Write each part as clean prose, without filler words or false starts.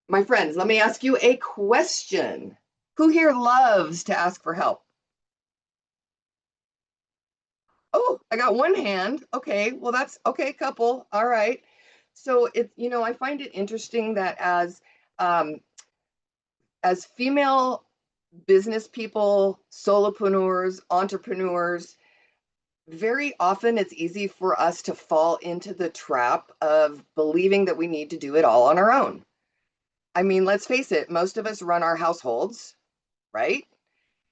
My friends, let me ask you a question. Who here loves to ask for help? Oh, I got one hand. Okay, well, that's okay, couple. All right. So I find it interesting that um, as female business people, solopreneurs, entrepreneurs, very often it's easy for us to fall into the trap of believing that we need to do it all on our own. I mean, let's face it, most of us run our households, right?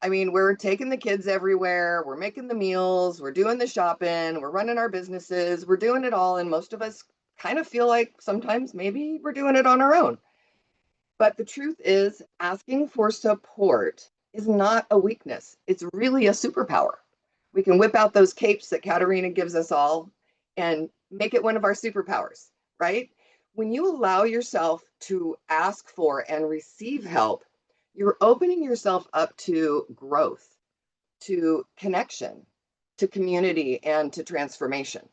I mean, we're taking the kids everywhere, we're making the meals, we're doing the shopping, we're running our businesses, we're doing it all. And most of us kind of feel like sometimes maybe we're doing it on our own. But the truth is, asking for support is not a weakness, it's really a superpower. We can whip out those capes that Katerina gives us all and make it one of our superpowers, right? When you allow yourself to ask for and receive help, you're opening yourself up to growth, to connection, to community, and to transformation.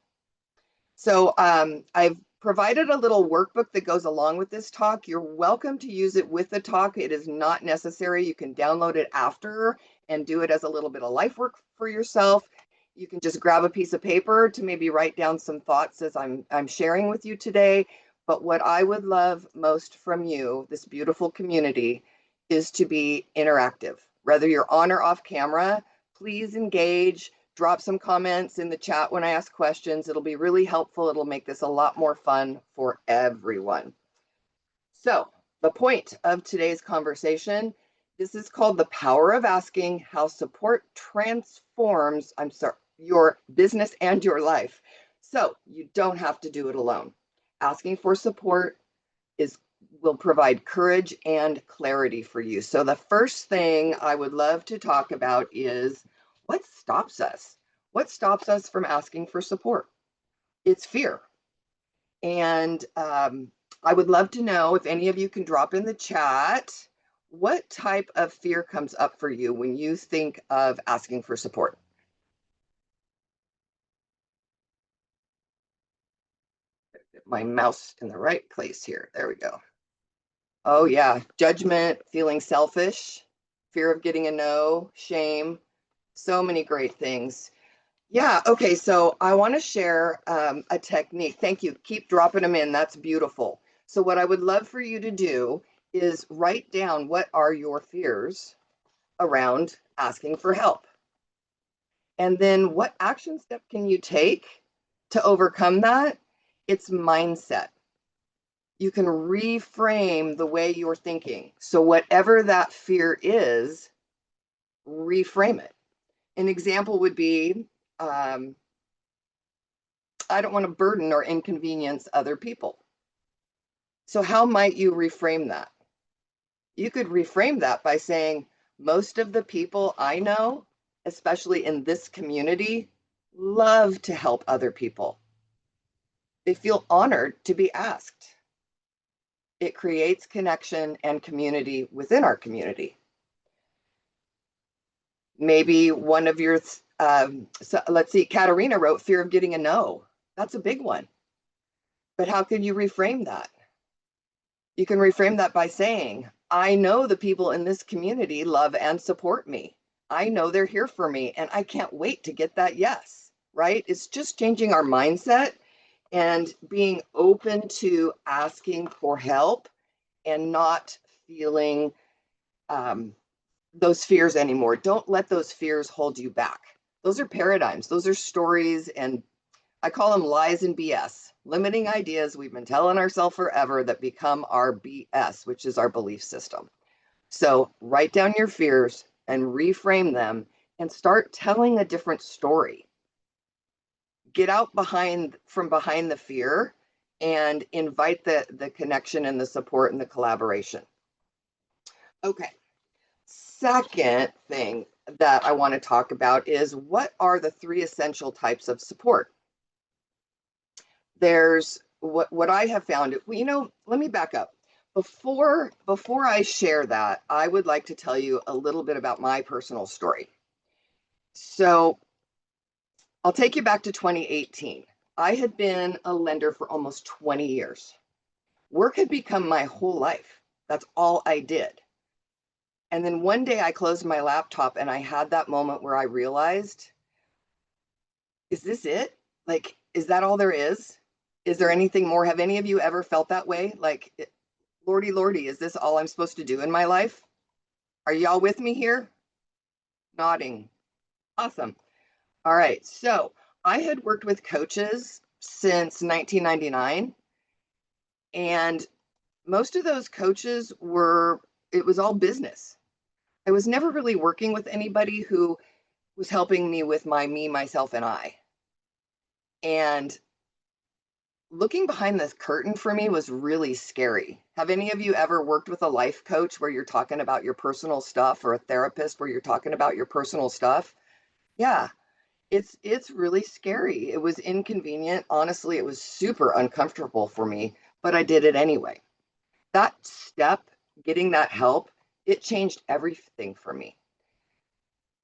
So I've provided a little workbook that goes along with this talk. You're welcome to use it with the talk. It is not necessary. You can download it after and do it as a little bit of life work for yourself. You can just grab a piece of paper to maybe write down some thoughts as I'm sharing with you today. But what I would love most from you, this beautiful community, is to be interactive. Whether you're on or off camera, please engage, drop some comments in the chat when I ask questions. It'll be really helpful. It'll make this a lot more fun for everyone. So the point of today's conversation, this is called The Power of Asking: How Support Transforms, your business and your life. So you don't have to do it alone. Asking for support will provide courage and clarity for you. So the first thing I would love to talk about is what stops us? What stops us from asking for support? It's fear. And I would love to know if any of you can drop in the chat, what type of fear comes up for you when you think of asking for support? Get my mouse in the right place here. There we go. Oh, yeah. Judgment, feeling selfish, fear of getting a no, shame, so many great things. Yeah, okay, so I want to share a technique. Thank you. Keep dropping them in. That's beautiful. So what I would love for you to do is write down what are your fears around asking for help. And then what action step can you take to overcome that? It's mindset. You can reframe the way you're thinking. So whatever that fear is, reframe it. An example would be, I don't want to burden or inconvenience other people. So how might you reframe that? You could reframe that by saying, most of the people I know, especially in this community, love to help other people. They feel honored to be asked. It creates connection and community within our community. Maybe one of your, so let's see, Katerina wrote fear of getting a no. That's a big one. But how can you reframe that? You can reframe that by saying, I know the people in this community love and support me. I know they're here for me, and I can't wait to get that yes, right? It's just changing our mindset and being open to asking for help and not feeling those fears anymore. Don't let those fears hold you back. Those are paradigms, those are stories, and I call them lies and BS, limiting ideas we've been telling ourselves forever that become our BS, which is our belief system. So write down your fears and reframe them and start telling a different story. Get out from behind the fear and invite the connection and the support and the collaboration. Okay. Second thing that I want to talk about is, what are the 3 essential types of support? There's what I have found. Let me back up. Before I share that, I would like to tell you a little bit about my personal story. So I'll take you back to 2018. I had been a lender for almost 20 years. Work had become my whole life. That's all I did. And then one day I closed my laptop and I had that moment where I realized, is this it? Like, is that all there is? Is there anything more? Have any of you ever felt that way? Like, Lordy, Lordy, is this all I'm supposed to do in my life? Are y'all with me here? Nodding. Awesome. All right. So I had worked with coaches since 1999, and most of those coaches it was all business. I was never really working with anybody who was helping me with my me, myself, and I. And looking behind the curtain for me was really scary. Have any of you ever worked with a life coach where you're talking about your personal stuff, or a therapist where you're talking about your personal stuff? Yeah, it's really scary. It was inconvenient. Honestly, it was super uncomfortable for me, but I did it anyway. That step, getting that help, it changed everything for me.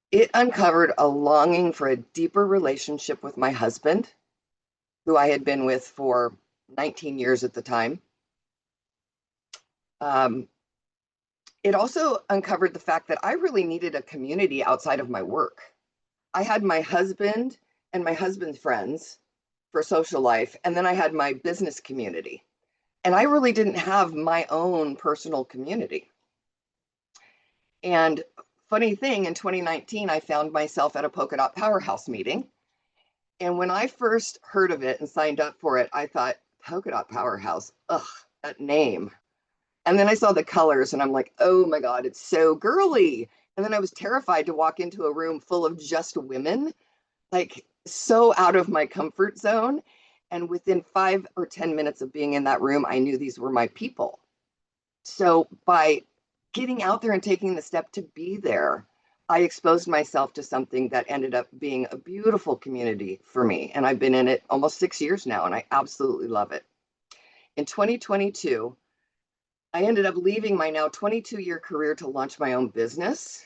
It uncovered a longing for a deeper relationship with my husband, who I had been with for 19 years at the time. Um, it also uncovered the fact that I really needed a community outside of my work. I had my husband and my husband's friends for social life, and then I had my business community. And I really didn't have my own personal community. And funny thing, in 2019, I found myself at a Polka Dot Powerhouse meeting. And when I first heard of it and signed up for it, I thought, Polka Dot Powerhouse, ugh, that name. And then I saw the colors and I'm like, oh my God, it's so girly. And then I was terrified to walk into a room full of just women, like so out of my comfort zone. And within 5 or 10 minutes of being in that room, I knew these were my people. So by getting out there and taking the step to be there, I exposed myself to something that ended up being a beautiful community for me. And I've been in it almost 6 years now, and I absolutely love it. In 2022, I ended up leaving my now 22-year career to launch my own business.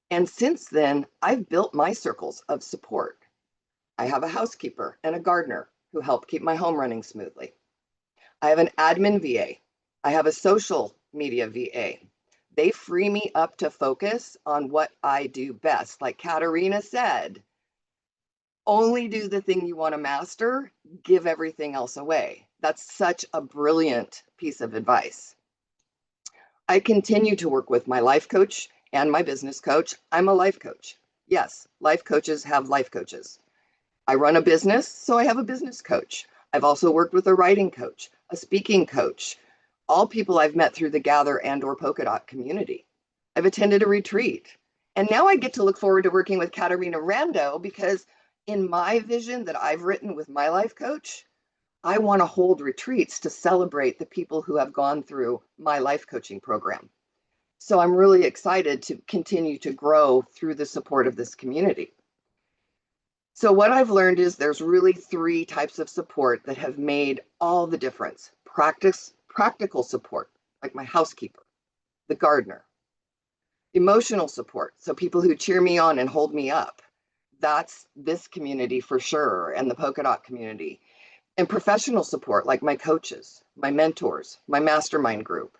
And since then, I've built my circles of support. I have a housekeeper and a gardener who help keep my home running smoothly. I have an admin VA. I have a social media VA. They free me up to focus on what I do best. Like Katarina said, only do the thing you want to master, give everything else away. That's such a brilliant piece of advice. I continue to work with my life coach and my business coach. I'm a life coach. Yes, life coaches have life coaches. I run a business, so I have a business coach. I've also worked with a writing coach, a speaking coach, all people I've met through the Gather and/or Polka Dot community. I've attended a retreat. And now I get to look forward to working with Katarina Rando, because in my vision that I've written with my life coach, I want to hold retreats to celebrate the people who have gone through my life coaching program. So I'm really excited to continue to grow through the support of this community. So what I've learned is there's really 3 types of support that have made all the difference. Practical support, like my housekeeper, the gardener. Emotional support, so people who cheer me on and hold me up. That's this community for sure, and the Polka Dot community. And professional support, like my coaches, my mentors, my mastermind group.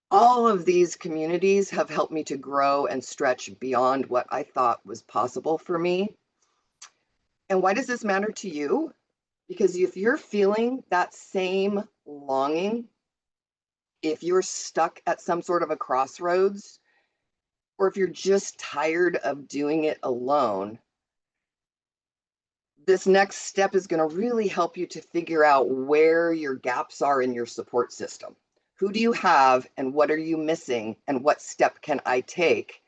All of these communities have helped me to grow and stretch beyond what I thought was possible for me. And why does this matter to you? Because if you're feeling that same longing, if you're stuck at some sort of a crossroads, or if you're just tired of doing it alone, this next step is going to really help you to figure out where your gaps are in your support system. Who do you have, and what are you missing, and what step can I take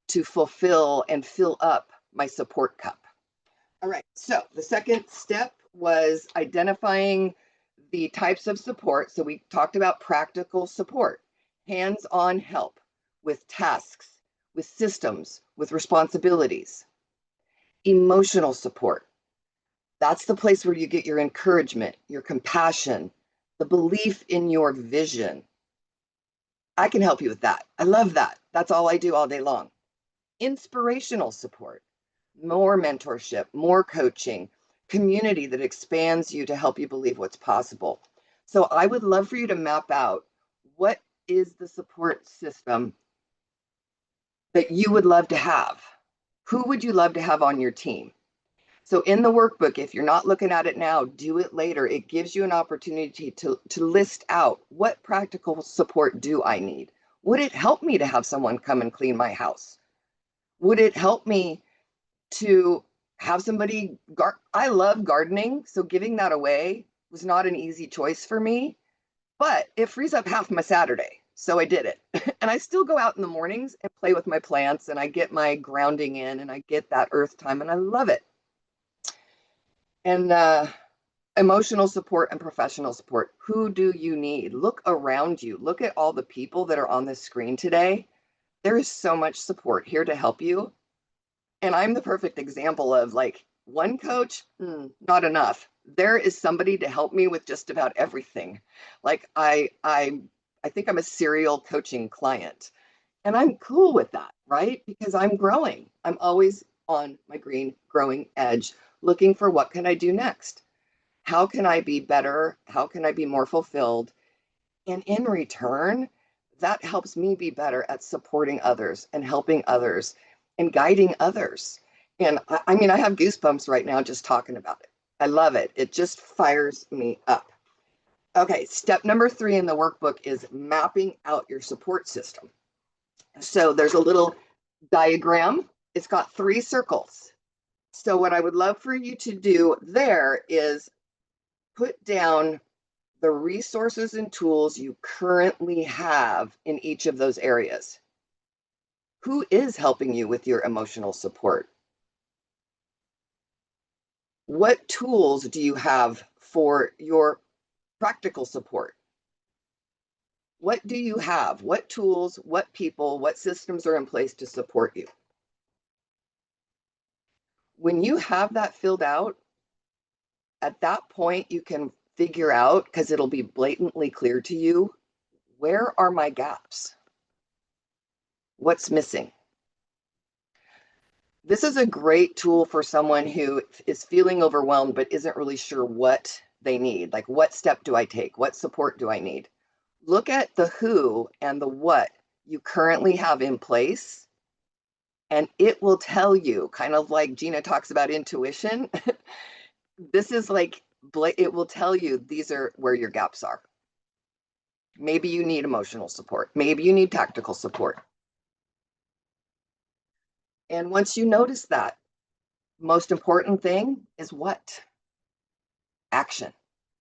to fulfill and fill up my support cup? All right, so the second step was identifying the types of support. So we talked about practical support, hands-on help with tasks, with systems, with responsibilities. Emotional support. That's the place where you get your encouragement, your compassion, the belief in your vision. I can help you with that. I love that. That's all I do all day long. Inspirational support, more mentorship, more coaching, community that expands you to help you believe what's possible. So I would love for you to map out what is the support system that you would love to have. Who would you love to have on your team? So in the workbook, if you're not looking at it now, do it later. It gives you an opportunity to list out, what practical support do I need? Would it help me to have someone come and clean my house? Would it help me to have somebody I love gardening, so giving that away was not an easy choice for me, but it frees up half my Saturday. So I did it. And I still go out in the mornings and play with my plants, and I get my grounding in, and I get that earth time, and I love it. And emotional support and professional support. Who do you need? Look around you. Look at all the people that are on this screen today. There is so much support here to help you. And I'm the perfect example of, like, one coach, not enough. There is somebody to help me with just about everything. Like I think I'm a serial coaching client, and I'm cool with that, right? Because I'm growing. I'm always on my green growing edge, looking for what can I do next? How can I be better? How can I be more fulfilled? And in return, that helps me be better at supporting others and helping others and guiding others. And I mean, I have goosebumps right now just talking about it. I love it. It just fires me up. Okay, step number 3 in the workbook is mapping out your support system. So there's a little diagram. It's got 3 circles. So what I would love for you to do there is put down the resources and tools you currently have in each of those areas. Who is helping you with your emotional support? What tools do you have for your practical support? What do you have? What tools, what people, what systems are in place to support you? When you have that filled out, at that point, you can figure out, because it'll be blatantly clear to you, where are my gaps? What's missing? This is a great tool for someone who is feeling overwhelmed but isn't really sure what they need. Like, what step do I take? What support do I need? Look at the who and the what you currently have in place, and it will tell you, kind of like Gina talks about intuition. This is like, it will tell you these are where your gaps are. Maybe you need emotional support. Maybe you need tactical support. And once you notice that, most important thing is what? Action,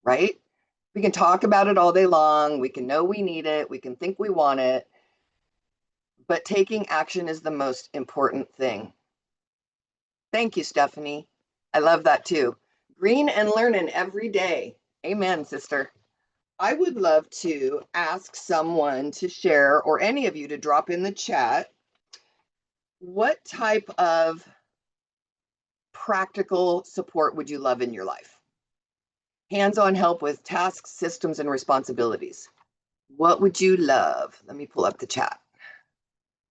right? We can talk about it all day long. We can know we need it. We can think we want it. But taking action is the most important thing. Thank you, Stephanie. I love that too. Green and learning every day. Amen, sister. I would love to ask someone to share, or any of you to drop in the chat, what type of practical support would you love in your life? Hands-on help with tasks, systems, and responsibilities. What would you love? Let me pull up the chat.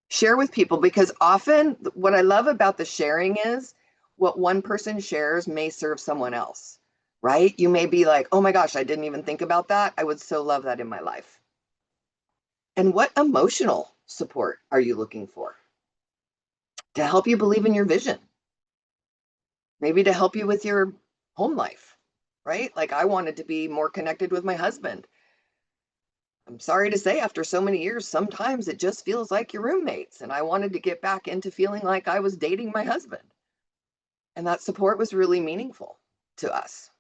Share with people, because often what I love about the sharing is what one person shares may serve someone else, right? You may be like, oh my gosh, I didn't even think about that. I would so love that in my life. And what emotional support are you looking for to help you believe in your vision? Maybe to help you with your home life, right? Like, I wanted to be more connected with my husband. I'm sorry to say, after so many years, sometimes it just feels like your roommates. And I wanted to get back into feeling like I was dating my husband. And that support was really meaningful to us.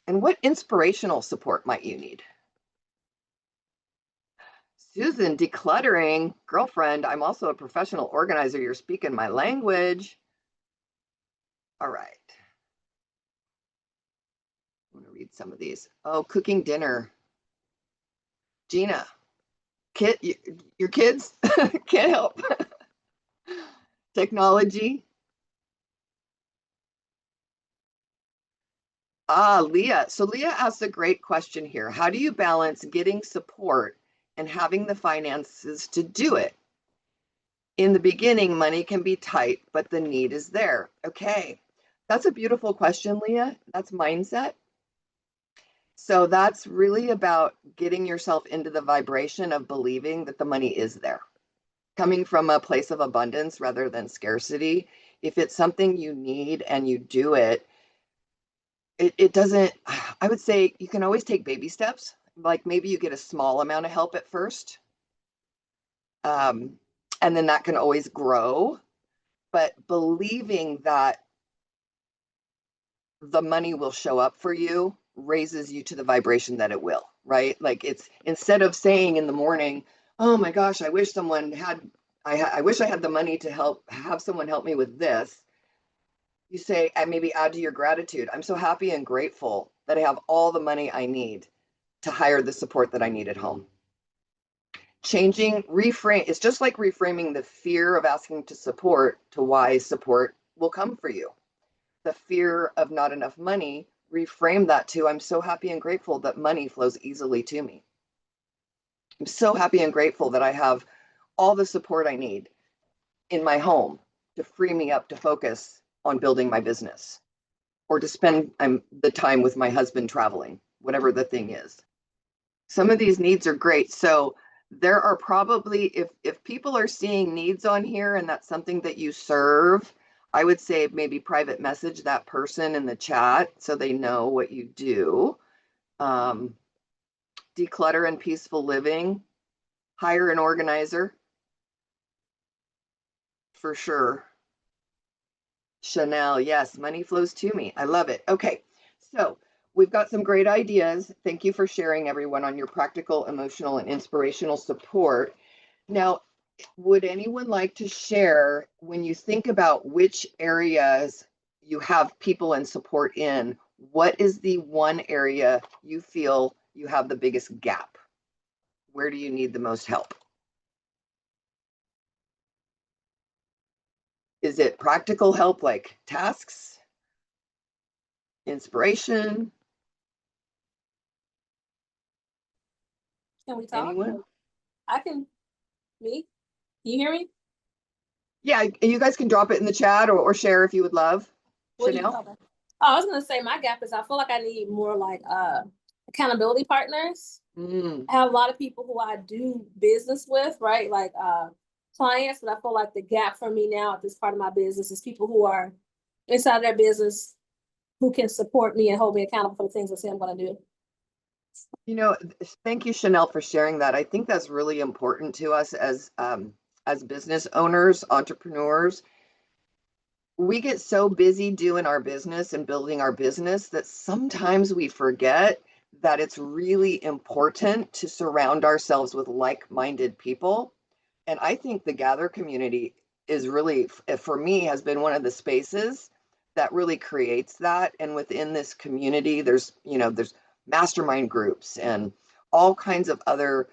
And what inspirational support might you need? Susan, decluttering. Girlfriend, I'm also a professional organizer. You're speaking my language. All right. I'm going to read some of these. Oh, cooking dinner. Gina, your kids can't help. Technology. Leah. So Leah asked a great question here. How do you balance getting support and having the finances to do it? In the beginning, money can be tight, but the need is there. Okay. That's a beautiful question, Leah. That's mindset. So that's really about getting yourself into the vibration of believing that the money is there, coming from a place of abundance rather than scarcity. If it's something you need and you do it, it doesn't, I would say you can always take baby steps. Like maybe you get a small amount of help at first, um, and then that can always grow. But believing that the money will show up for you raises you to the vibration that it will, right? Like it's instead of saying in the morning, oh my gosh, I wish someone had, I wish I had the money to have someone help me with this. You say, and maybe add to your gratitude. I'm so happy and grateful that I have all the money I need to hire the support that I need at home. Changing, reframe, it's just like reframing the fear of asking to support to why support will come for you. The fear of not enough money, reframe that to I'm so happy and grateful that money flows easily to me. I'm so happy and grateful that I have all the support I need in my home to free me up to focus on building my business or to spend the time with my husband traveling, whatever the thing is. Some of these needs are great. So there are probably, if people are seeing needs on here and that's something that you serve, I would say maybe private message that person in the chat so they know what you do. Declutter and peaceful living, hire an organizer for sure. Chanel, yes, money flows to me. I love it. Okay, so we've got some great ideas. Thank you for sharing, everyone, on your practical, emotional, and inspirational support. Now, would anyone like to share when you think about which areas you have people and support in, what is the one area you feel you have the biggest gap? Where do you need the most help? Is it practical help like tasks, inspiration? Can we talk? Anyone? I can. Me? You hear me? Yeah, you guys can drop it in the chat or share if you would love. What do you Chanel? call that? Oh, I was gonna say my gap is I feel like I need more like accountability partners. I have a lot of people who I do business with, right? Like clients, but I feel like the gap for me now at this part of my business is people who are inside their business who can support me and hold me accountable for the things I say I'm gonna do. You know, thank you, Chanel, for sharing that. I think that's really important to us as business owners, entrepreneurs. We get so busy doing our business and building our business that sometimes we forget that it's really important to surround ourselves with like-minded people. And I think the Gather community is really, for me, has been one of the spaces that really creates that. And within this community, there's mastermind groups and all kinds of other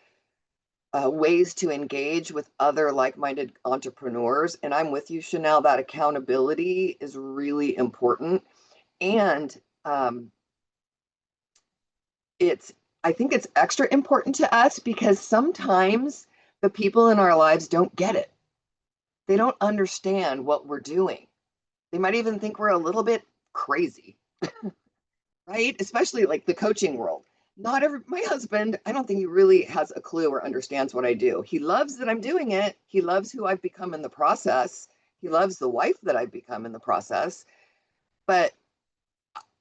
ways to engage with other like-minded entrepreneurs. And I'm with you, Chanel, that accountability is really important. And I think it's extra important to us because sometimes the people in our lives don't get it. They don't understand what we're doing. They might even think we're a little bit crazy, right? Especially like the coaching world. Not every, my husband, I don't think he really has a clue or understands what I do. He loves that I'm doing it. He loves who I've become in the process. He loves the wife that I've become in the process. But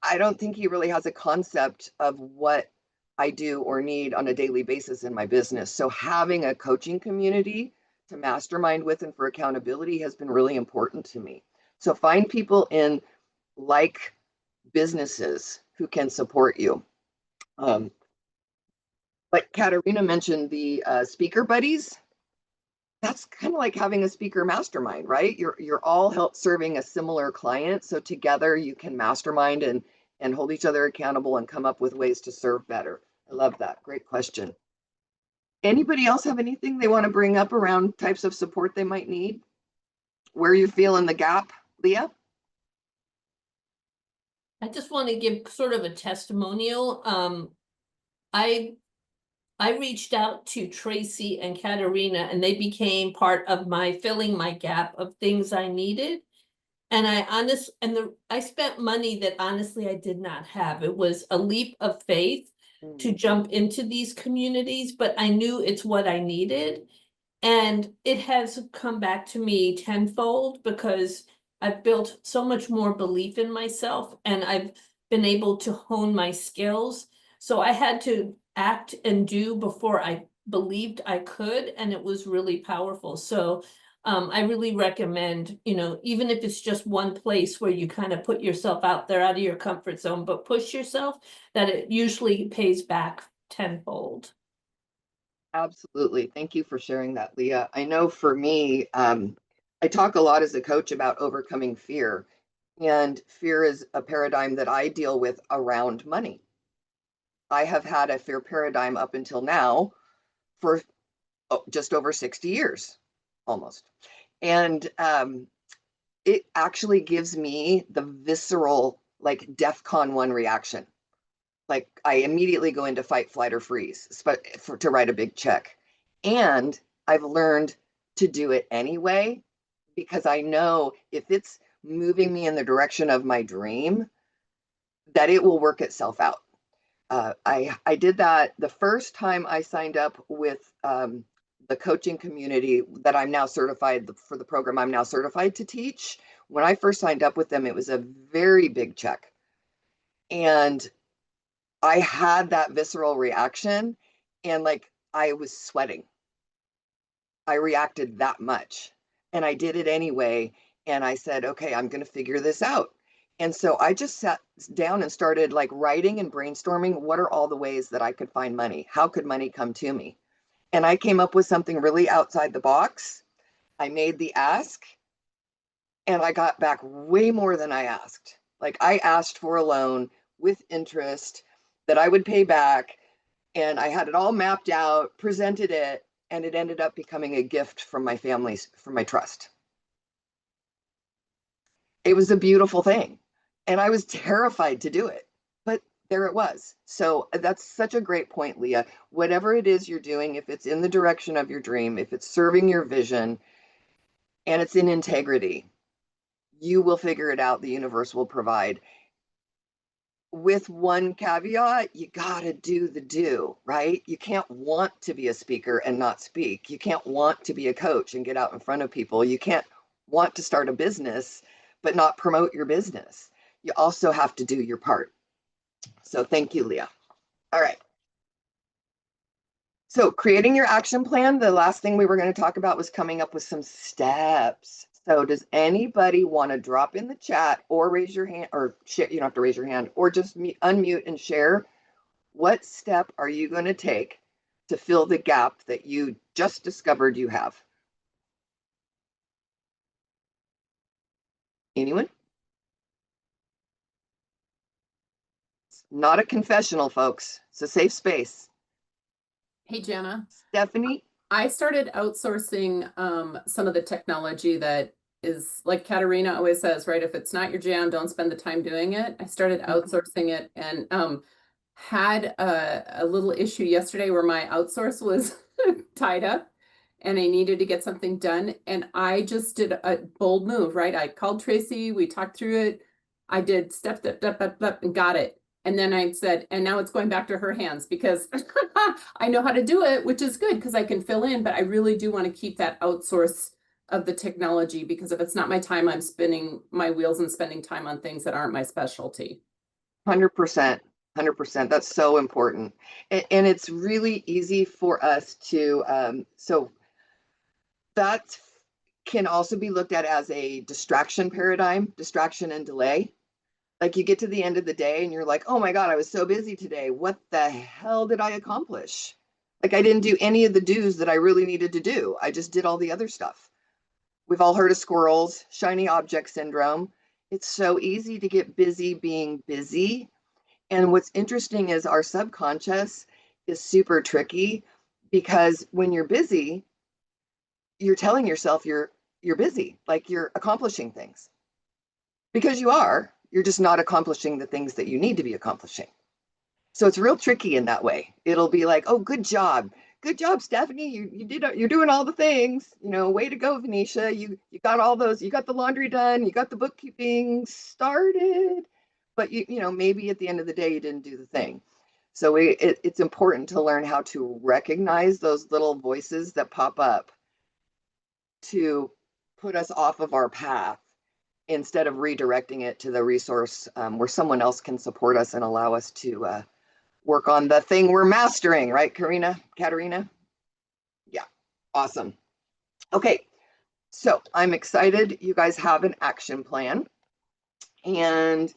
I don't think he really has a concept of what I do or need on a daily basis in my business. So having a coaching community to mastermind with and for accountability has been really important to me. So find people in like businesses who can support you. Like Katarina mentioned, the speaker buddies. That's kind of like having a speaker mastermind, right? You're all help serving a similar client, so together you can mastermind and hold each other accountable and come up with ways to serve better. I love that. Great question. Anybody else have anything they want to bring up around types of support they might need? Where you feel in the gap, Leah? I just want to give sort of a testimonial. I reached out to Tracy and Katarina, and they became part of my filling my gap of things I needed. And I spent money that honestly I did not have. It was a leap of faith. to jump into these communities, but I knew it's what I needed. And it has come back to me tenfold because I've built so much more belief in myself and I've been able to hone my skills. So I had to act and do before I believed I could, and it was really powerful. So I really recommend, even if it's just one place where you kind of put yourself out there out of your comfort zone, but push yourself, that it usually pays back tenfold. Absolutely. Thank you for sharing that, Leah. I know for me, I talk a lot as a coach about overcoming fear, and fear is a paradigm that I deal with around money. I have had a fear paradigm up until now for just over 60 years, almost. And it actually gives me the visceral, like DEFCON 1 reaction. Like I immediately go into fight, flight, or freeze to write a big check. And I've learned to do it anyway because I know if it's moving me in the direction of my dream, that it will work itself out. I did that the first time I signed up with the coaching community that I'm now certified for the program I'm now certified to teach. When I first signed up with them, it was a very big check. And I had that visceral reaction and like I was sweating. I reacted that much and I did it anyway. And I said, okay, I'm going to figure this out. And so I just sat down and started like writing and brainstorming. What are all the ways that I could find money? How could money come to me? And I came up with something really outside the box. I made the ask and I got back way more than I asked. Like I asked for a loan with interest that I would pay back, and I had it all mapped out, presented it, and it ended up becoming a gift from my family's, from my trust. It was a beautiful thing. And I was terrified to do it, but there it was. So that's such a great point, Leah. Whatever it is you're doing, if it's in the direction of your dream, if it's serving your vision, and it's in integrity, you will figure it out. The universe will provide. With one caveat, you got to do the do, right? You can't want to be a speaker and not speak. You can't want to be a coach and get out in front of people. You can't want to start a business but not promote your business. You also have to do your part. So thank you, Leah. All right. So creating your action plan, the last thing we were going to talk about was coming up with some steps. So does anybody want to drop in the chat or raise your hand, or share, you don't have to raise your hand, or just unmute and share? What step are you going to take to fill the gap that you just discovered you have? Anyone? It's not a confessional, folks. It's a safe space. Hey, Jana. Stephanie? I started outsourcing some of the technology that is, like Katerina always says, right? If it's not your jam, don't spend the time doing it. I started outsourcing it and had a little issue yesterday where my outsource was tied up and I needed to get something done. And I just did a bold move, right? I called Tracy, we talked through it. I did step, and got it. And then I said, and now it's going back to her hands because I know how to do it, which is good because I can fill in, but I really do want to keep that outsource of the technology because if it's not my time, I'm spinning my wheels and spending time on things that aren't my specialty. 100%. 100%. That's so important. And it's really easy for us to, so that can also be looked at as a distraction paradigm, distraction and delay. Like you get to the end of the day and you're like, oh my God, I was so busy today. What the hell did I accomplish? Like I didn't do any of the do's that I really needed to do. I just did all the other stuff. We've all heard of squirrels, shiny object syndrome. It's so easy to get busy being busy. And what's interesting is our subconscious is super tricky because when you're busy, you're telling yourself you're busy, like you're accomplishing things. Because you're just not accomplishing the things that you need to be accomplishing. So it's real tricky in that way. It'll be like, oh, good job, Stephanie. You're doing all the things. Way to go, Venetia. You got all those. You got the laundry done. You got the bookkeeping started. But maybe at the end of the day you didn't do the thing. So it's important to learn how to recognize those little voices that pop up to put us off of our path instead of redirecting it to the resource where someone else can support us and allow us to work on the thing we're mastering, right, Katerina? Yeah, awesome. Okay, so I'm excited you guys have an action plan. And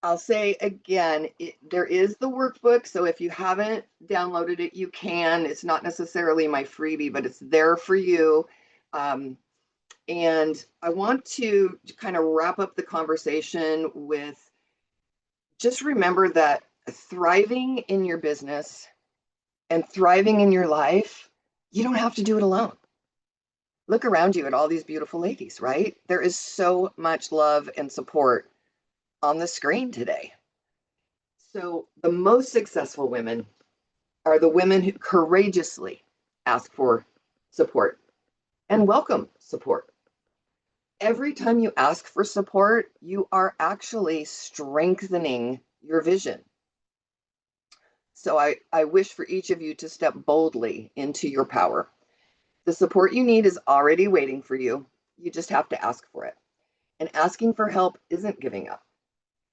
I'll say again, there is the workbook. So if you haven't downloaded it, you can. It's not necessarily my freebie, but it's there for you. And I want to kind of wrap up the conversation with just remember that thriving in your business and thriving in your life, you don't have to do it alone. Look around you at all these beautiful ladies, right? There is so much love and support on the screen today. So the most successful women are the women who courageously ask for support and welcome support. Every time you ask for support, you are actually strengthening your vision. So I wish for each of you to step boldly into your power. The support you need is already waiting for you. You just have to ask for it. And asking for help isn't giving up.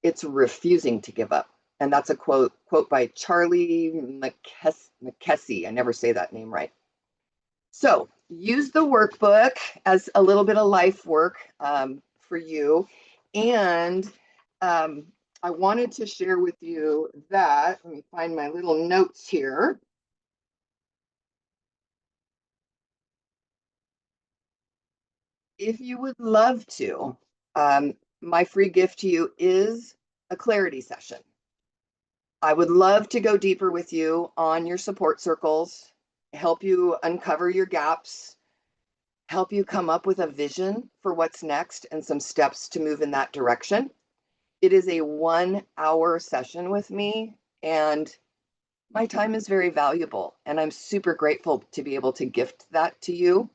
It's refusing to give up. And that's a quote by Charlie McKessie. I never say that name right. So use the workbook as a little bit of life work for you. And I wanted to share with you that, let me find my little notes here. If you would love to, my free gift to you is a clarity session. I would love to go deeper with you on your support circles, help you uncover your gaps, help you come up with a vision for what's next and some steps to move in that direction. It is a 1-hour session with me, and my time is very valuable, and I'm super grateful to be able to gift that to you.